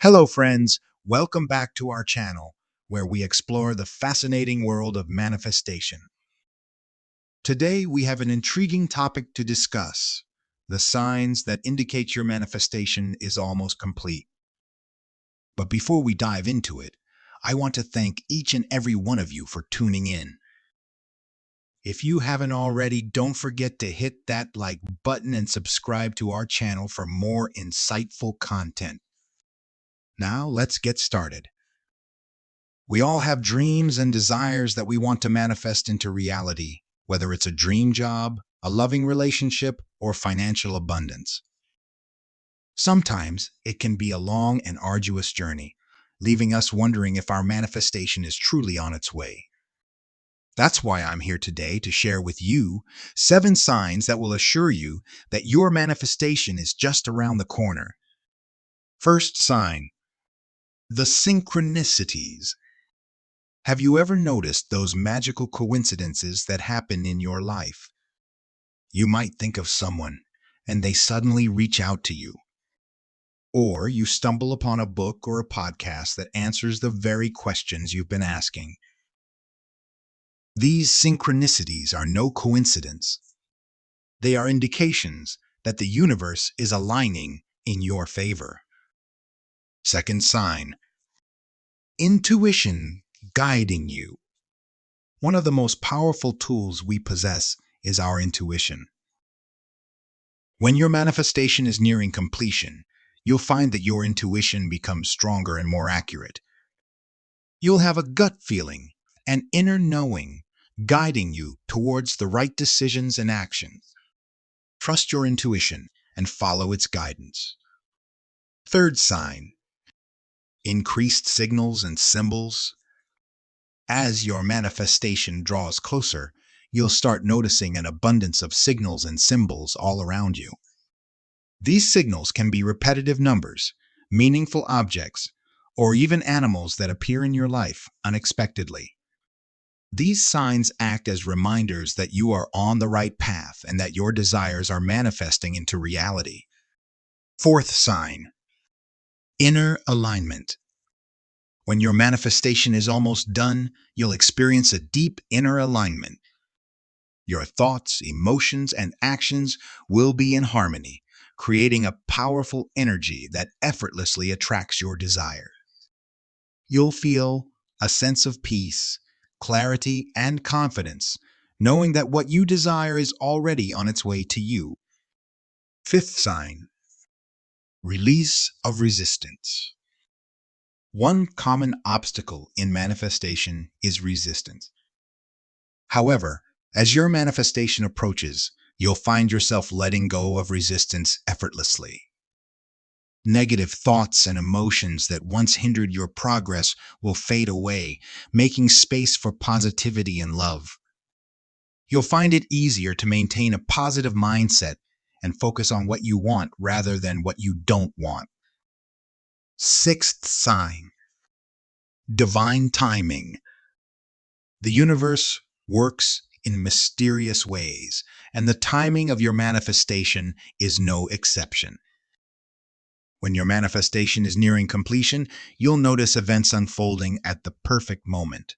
Hello, friends. Welcome back to our channel, where we explore the fascinating world of manifestation. Today, we have an intriguing topic to discuss: the signs that indicate your manifestation is almost complete. But before we dive into it, I want to thank each and every one of you for tuning in. If you haven't already, don't forget to hit that like button and subscribe to our channel for more insightful content. Now, let's get started. We all have dreams and desires that we want to manifest into reality, whether it's a dream job, a loving relationship, or financial abundance. Sometimes it can be a long and arduous journey, leaving us wondering if our manifestation is truly on its way. That's why I'm here today to share with you 7 signs that will assure you that your manifestation is just around the corner. First sign: the synchronicities. Have you ever noticed those magical coincidences that happen in your life? You might think of someone, and they suddenly reach out to you. Or you stumble upon a book or a podcast that answers the very questions you've been asking. These synchronicities are no coincidence. They are indications that the universe is aligning in your favor. Second sign: intuition guiding you. One of the most powerful tools we possess is our intuition. When your manifestation is nearing completion, you'll find that your intuition becomes stronger and more accurate. You'll have a gut feeling, an inner knowing, guiding you towards the right decisions and actions. Trust your intuition and follow its guidance. Third sign: increased signals and symbols. As your manifestation draws closer, you'll start noticing an abundance of signals and symbols all around you. These signals can be repetitive numbers, meaningful objects, or even animals that appear in your life unexpectedly. These signs act as reminders that you are on the right path and that your desires are manifesting into reality. Fourth sign: inner alignment. When your manifestation is almost done, you'll experience a deep inner alignment. Your thoughts, emotions, and actions will be in harmony, creating a powerful energy that effortlessly attracts your desire. You'll feel a sense of peace, clarity, and confidence, knowing that what you desire is already on its way to you. Fifth sign: release of resistance. One common obstacle in manifestation is resistance. However, as your manifestation approaches, you'll find yourself letting go of resistance effortlessly. Negative thoughts and emotions that once hindered your progress will fade away, making space for positivity and love. You'll find it easier to maintain a positive mindset and focus on what you want rather than what you don't want. Sixth sign: divine timing. The universe works in mysterious ways, and the timing of your manifestation is no exception. When your manifestation is nearing completion, you'll notice events unfolding at the perfect moment.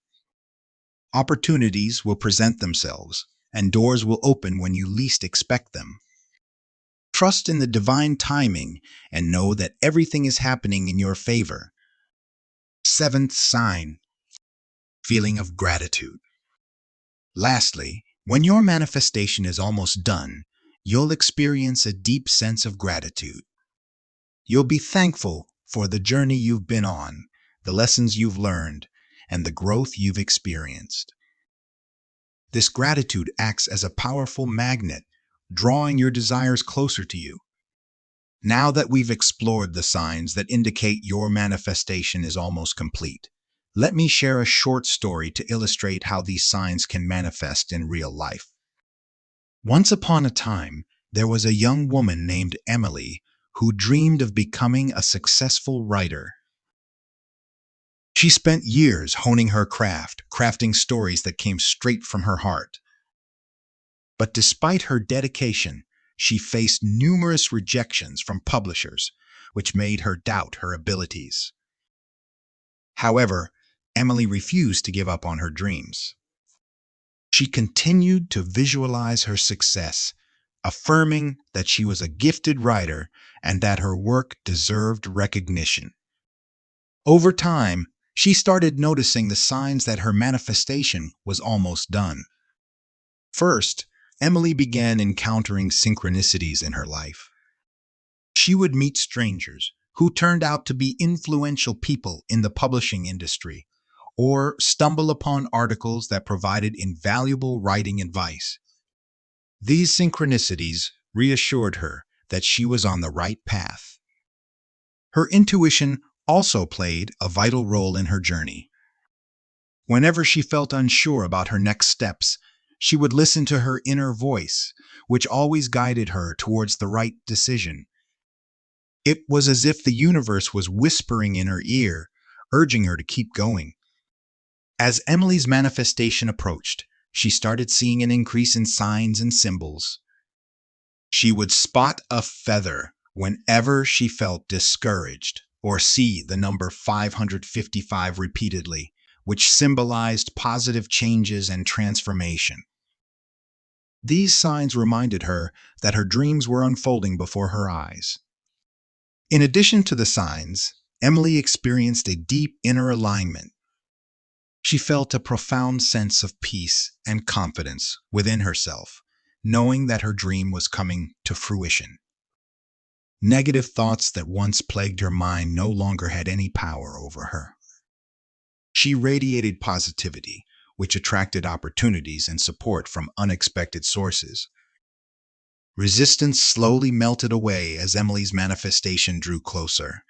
Opportunities will present themselves, and doors will open when you least expect them. Trust in the divine timing and know that everything is happening in your favor. Seventh sign: feeling of gratitude. Lastly, when your manifestation is almost done, you'll experience a deep sense of gratitude. You'll be thankful for the journey you've been on, the lessons you've learned, and the growth you've experienced. This gratitude acts as a powerful magnet, drawing your desires closer to you. Now that we've explored the signs that indicate your manifestation is almost complete, let me share a short story to illustrate how these signs can manifest in real life. Once upon a time, there was a young woman named Emily who dreamed of becoming a successful writer. She spent years honing her craft, crafting stories that came straight from her heart. But despite her dedication, she faced numerous rejections from publishers, which made her doubt her abilities. However, Emily refused to give up on her dreams. She continued to visualize her success, affirming that she was a gifted writer and that her work deserved recognition. Over time, she started noticing the signs that her manifestation was almost done. First, Emily began encountering synchronicities in her life. She would meet strangers who turned out to be influential people in the publishing industry, or stumble upon articles that provided invaluable writing advice. These synchronicities reassured her that she was on the right path. Her intuition also played a vital role in her journey. Whenever she felt unsure about her next steps, she would listen to her inner voice, which always guided her towards the right decision. It was as if the universe was whispering in her ear, urging her to keep going. As Emily's manifestation approached, she started seeing an increase in signs and symbols. She would spot a feather whenever she felt discouraged, or see the number 555 repeatedly, which symbolized positive changes and transformation. These signs reminded her that her dreams were unfolding before her eyes. In addition to the signs, Emily experienced a deep inner alignment. She felt a profound sense of peace and confidence within herself, knowing that her dream was coming to fruition. Negative thoughts that once plagued her mind no longer had any power over her. She radiated positivity, which attracted opportunities and support from unexpected sources. Resistance slowly melted away as Emily's manifestation drew closer.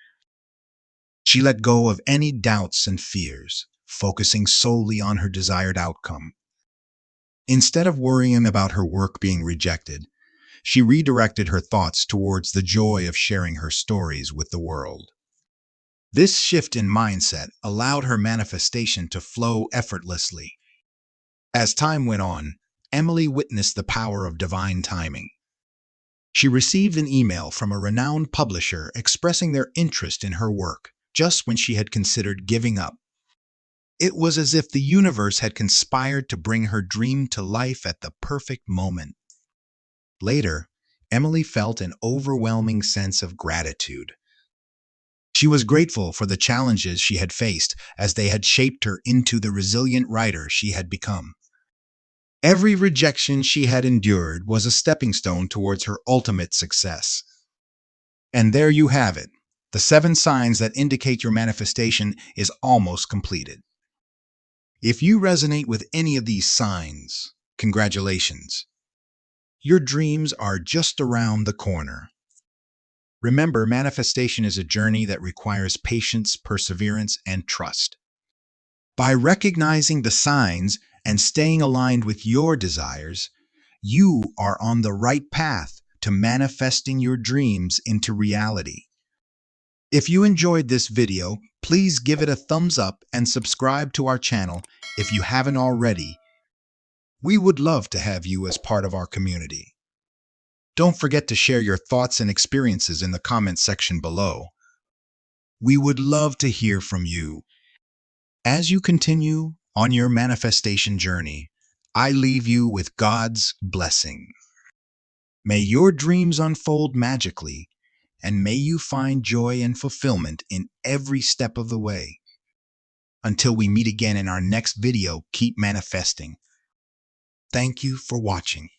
She let go of any doubts and fears, focusing solely on her desired outcome. Instead of worrying about her work being rejected, she redirected her thoughts towards the joy of sharing her stories with the world. This shift in mindset allowed her manifestation to flow effortlessly. As time went on, Emily witnessed the power of divine timing. She received an email from a renowned publisher expressing their interest in her work, just when she had considered giving up. It was as if the universe had conspired to bring her dream to life at the perfect moment. Later, Emily felt an overwhelming sense of gratitude. She was grateful for the challenges she had faced as they had shaped her into the resilient writer she had become. Every rejection she had endured was a stepping stone towards her ultimate success. And there you have it, the 7 signs that indicate your manifestation is almost completed. If you resonate with any of these signs, congratulations. Your dreams are just around the corner. Remember, manifestation is a journey that requires patience, perseverance, and trust. By recognizing the signs and staying aligned with your desires, you are on the right path to manifesting your dreams into reality. If you enjoyed this video, please give it a thumbs up and subscribe to our channel if you haven't already. We would love to have you as part of our community. Don't forget to share your thoughts and experiences in the comments section below. We would love to hear from you. As you continue on your manifestation journey, I leave you with God's blessing. May your dreams unfold magically, and may you find joy and fulfillment in every step of the way. Until we meet again in our next video, keep manifesting. Thank you for watching.